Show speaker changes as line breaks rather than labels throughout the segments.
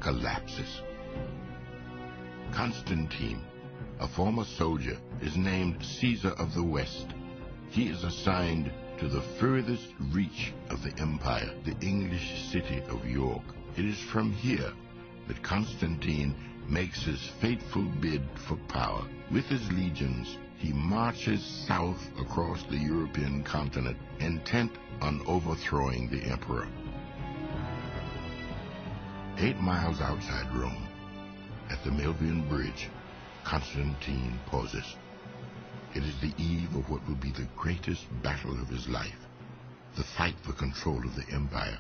collapses. Constantine, a former soldier, is named Caesar of the West. He is assigned to the furthest reach of the empire, the English city of York. It is from here that Constantine makes his fateful bid for power. With his legions, he marches south across the European continent, intent on overthrowing the emperor. 8 miles outside Rome, at the Milvian Bridge, Constantine pauses. It is the eve of what will be the greatest battle of his life, the fight for control of the empire.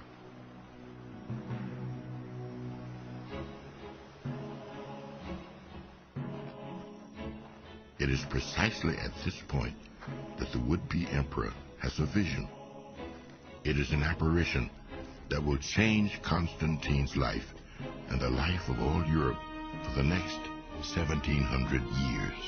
It is precisely at this point that the would-be emperor has a vision. It is an apparition that will change Constantine's life and the life of all Europe for the next 1700 years.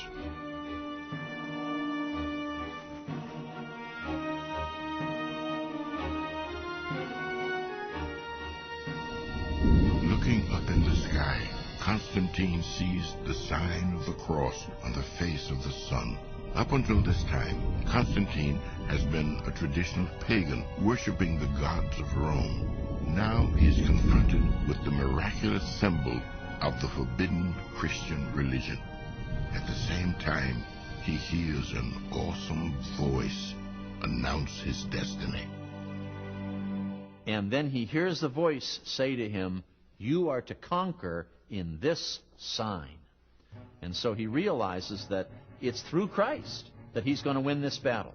Looking up in the sky, Constantine sees the sign of the cross on the face of the sun. Up until this time, Constantine has been a traditional pagan, worshiping the gods of Rome. Now he is confronted with the miraculous symbol of the forbidden Christian religion. At the same time, he hears an awesome voice announce his destiny.
And then he hears the voice say to him, "You are to conquer in this sign." And so he realizes that it's through Christ that he's going to win this battle.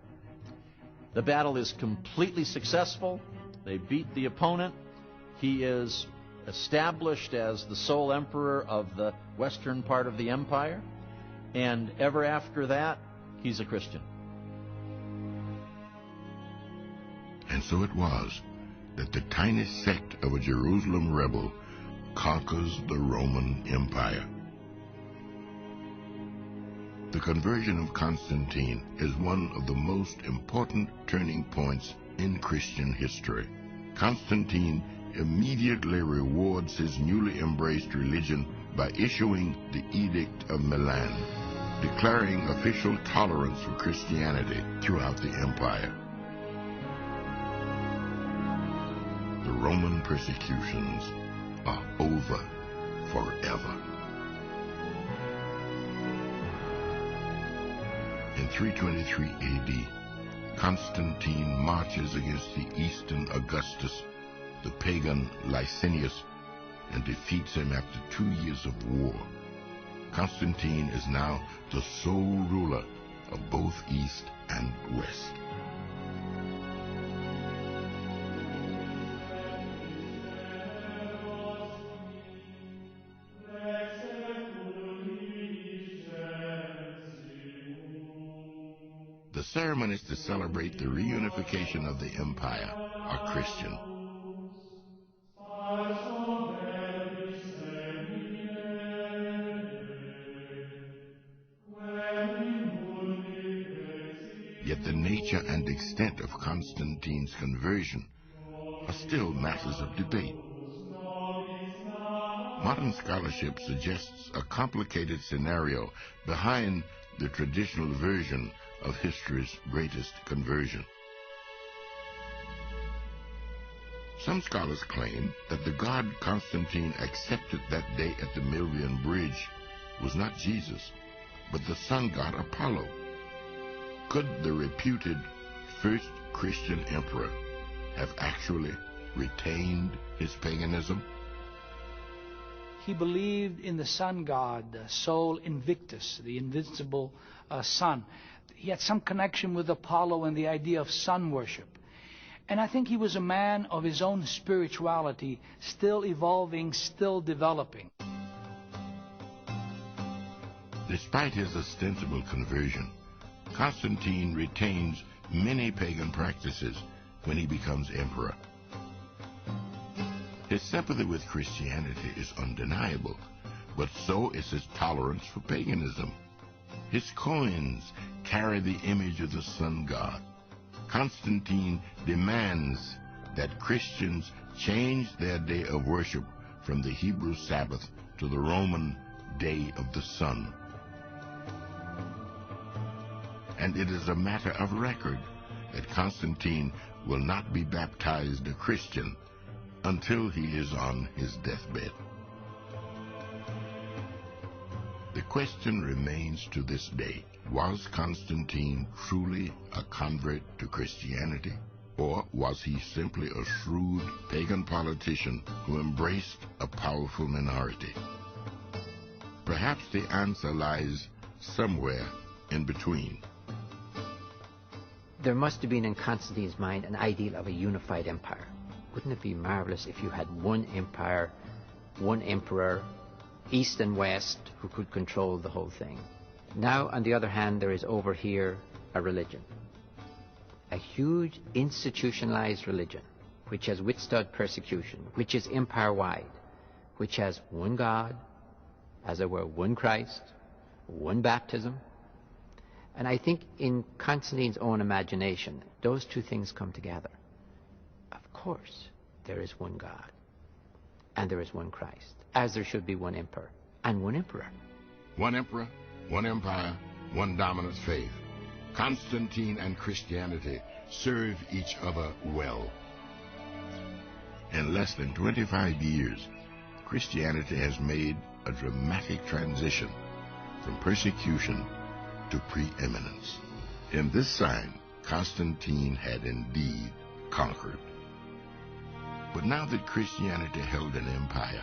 The battle is completely successful. They beat the opponent. He is established as the sole emperor of the western part of the empire. And ever after that, he's a Christian.
And so it was that the tiny sect of a Jerusalem rebel conquers the Roman Empire. The conversion of Constantine is one of the most important turning points in Christian history. Constantine immediately rewards his newly embraced religion by issuing the Edict of Milan, declaring official tolerance for Christianity throughout the empire. The Roman persecutions are over forever. In 323 AD, Constantine marches against the Eastern Augustus, the pagan Licinius, and defeats him after 2 years of war. Constantine is now the sole ruler of both East and West. The ceremonies to celebrate the reunification of the empire are Christian. Yet the nature and extent of Constantine's conversion are still matters of debate. Modern scholarship suggests a complicated scenario behind the traditional version of history's greatest conversion. Some scholars claim that the God Constantine accepted that day at the Milvian Bridge was not Jesus, but the sun god Apollo. Could the reputed first Christian emperor have actually retained his paganism?
He believed in the sun god, the Sol Invictus, the invincible sun. He had some connection with Apollo and the idea of sun worship. And I think he was a man of his own spirituality, still evolving, still developing.
Despite his ostensible conversion, Constantine retains many pagan practices when he becomes emperor. His sympathy with Christianity is undeniable, but so is his tolerance for paganism. His coins carry the image of the sun god. Constantine demands that Christians change their day of worship from the Hebrew Sabbath to the Roman Day of the Sun. And it is a matter of record that Constantine will not be baptized a Christian until he is on his deathbed. The question remains to this day, was Constantine truly a convert to Christianity, or was he simply a shrewd pagan politician who embraced a powerful minority? Perhaps the answer lies somewhere in between.
There must have been in Constantine's mind an ideal of a unified empire. Wouldn't it be marvelous if you had one empire, one emperor, east and west, who could control the whole thing? Now, on the other hand, there is over here a religion. A huge institutionalized religion, which has withstood persecution, which is empire-wide, which has one God, as it were, one Christ, one baptism. And I think in Constantine's own imagination, those two things come together. Of course, there is one God, and there is one Christ, as there should be one emperor and one emperor.
One emperor, one empire, one dominant faith. Constantine and Christianity serve each other well. In less than 25 years, Christianity has made a dramatic transition from persecution to preeminence. In this sign, Constantine had indeed conquered. But now that Christianity held an empire,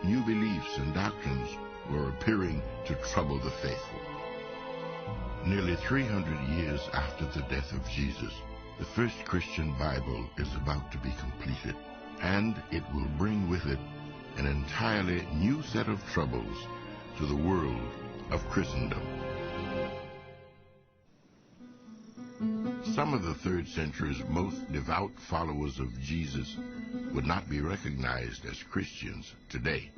new beliefs and doctrines were appearing to trouble the faithful. Nearly 300 years after the death of Jesus, the first Christian Bible is about to be completed, and it will bring with it an entirely new set of troubles to the world of Christendom. Some of the 3rd century's most devout followers of Jesus would not be recognized as Christians today.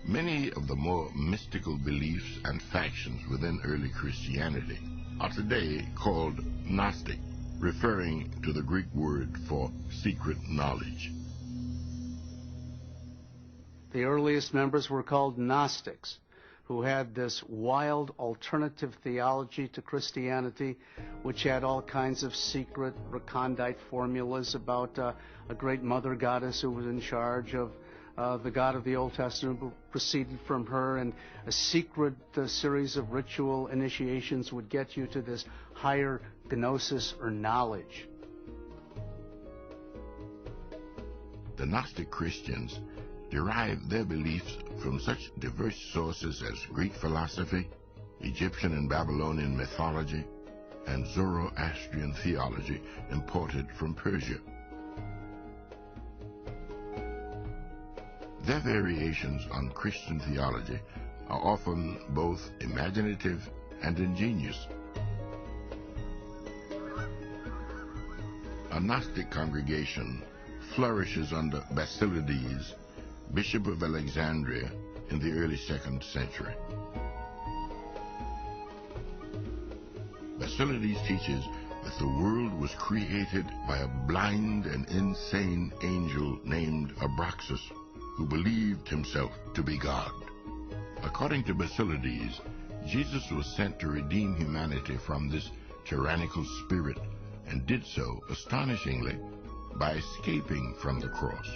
Many of the more mystical beliefs and factions within early Christianity are today called Gnostic, referring to the Greek word for secret knowledge.
The earliest members were called Gnostics, who had this wild alternative theology to Christianity, which had all kinds of secret recondite formulas about a great mother goddess who was in charge of the God of the Old Testament who proceeded from her, and a secret series of ritual initiations would get you to this higher gnosis or knowledge.
The Gnostic Christians derived their beliefs from such diverse sources as Greek philosophy, Egyptian and Babylonian mythology, and Zoroastrian theology imported from Persia. Their variations on Christian theology are often both imaginative and ingenious. A Gnostic congregation flourishes under Basilides, Bishop of Alexandria, in the early 2nd century. Basilides teaches that the world was created by a blind and insane angel named Abraxas, who believed himself to be God. According to Basilides, Jesus was sent to redeem humanity from this tyrannical spirit, and did so, astonishingly, by escaping from the cross.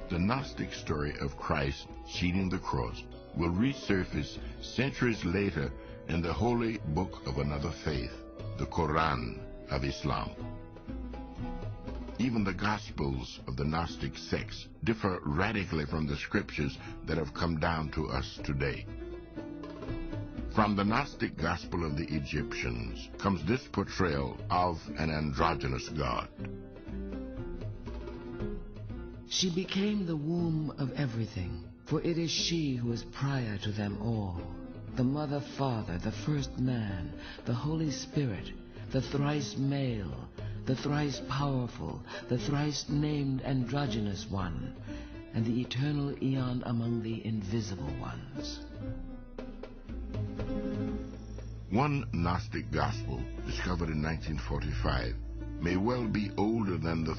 The Gnostic story of Christ cheating the cross will resurface centuries later in the holy book of another faith, the Quran of Islam. Even the Gospels of the Gnostic sects differ radically from the scriptures that have come down to us today. From the Gnostic Gospel of the Egyptians comes this portrayal of an androgynous god.
She became the womb of everything, for it is she who is prior to them all, the Mother, Father, the first man, the Holy Spirit, the thrice male, the thrice powerful, the thrice named androgynous one, and the eternal eon among the invisible ones.
One Gnostic gospel, discovered in 1945, may well be older than the